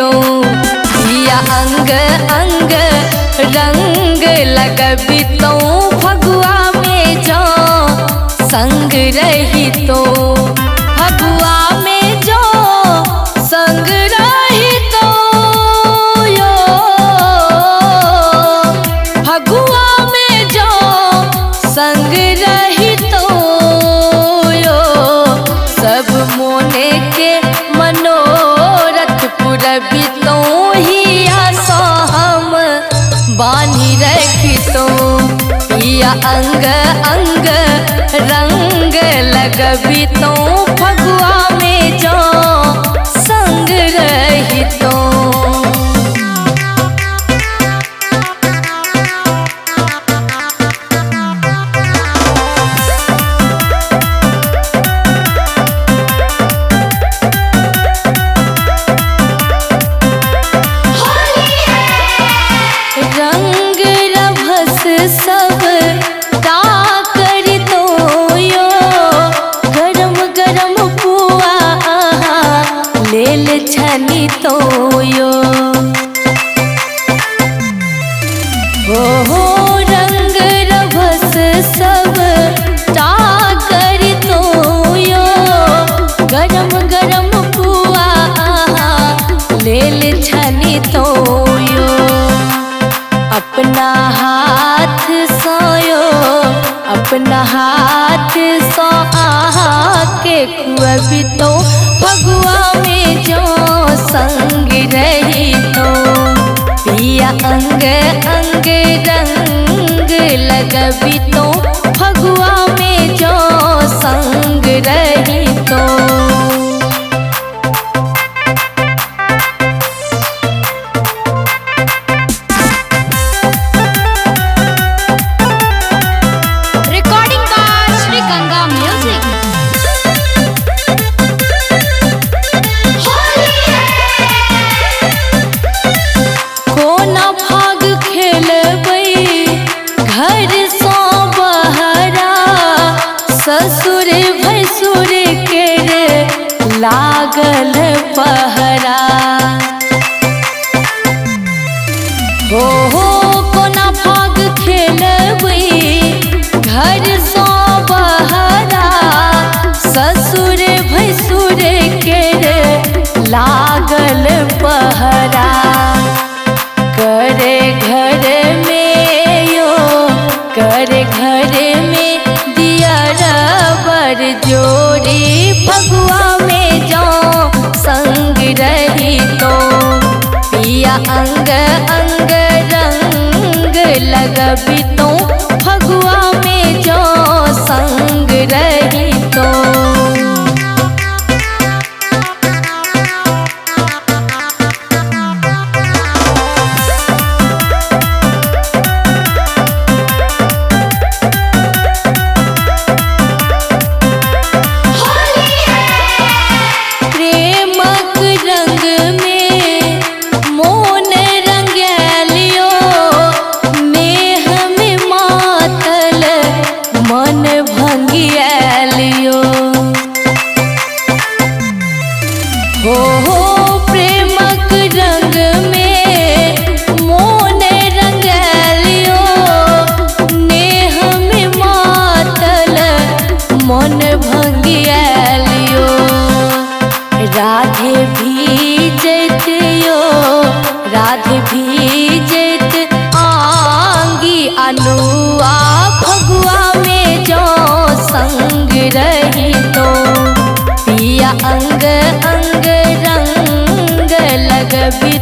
तो पिया अंग अंग रंग लगबी तो फगुआ में जो संग रही तो फगुआ में जो संग रही तो यो फगुआ में जो संग रही तो यो सब मोने के मनोरथ पुरबी तो ही आसो हम बानी रखी तो पिया अंग अंग रंग लगबी तो फगुआ में जो संग रही तो रंग रभस सब ताकर तो यो गरम गरम पुआ लेल छनी तो यो हो रंग रभस सब ताकर तो यो गरम गरम पुआ लेल छनी तो यो अपना हाथ सोयो अपना हाथ सो आहा के खुअबी तो फगुआ में जो संग रही तो पिया अंग अंग रंग लगबी तो फगुआ में जो संग रही तो ससुर भसुर के लागल पहरा हो कोना भाग खेलबई घर सो बहरा ससुर भसुर के लागल पहरा करे घर में यो करे घर में बर जोड़ी फगुआ में जो संग रही तो पिया अंग अंग रंग लगबी तो फगुआ में जो संग रही तो हो प्रेमक रंग में मोन रंगलियो नेह में मातल मन भंगियालियो राधे भीजत यो राधे भीजत आंगी अनुआ फगुआ में जो संग रही तो पिया अंग अंग रंग लगबी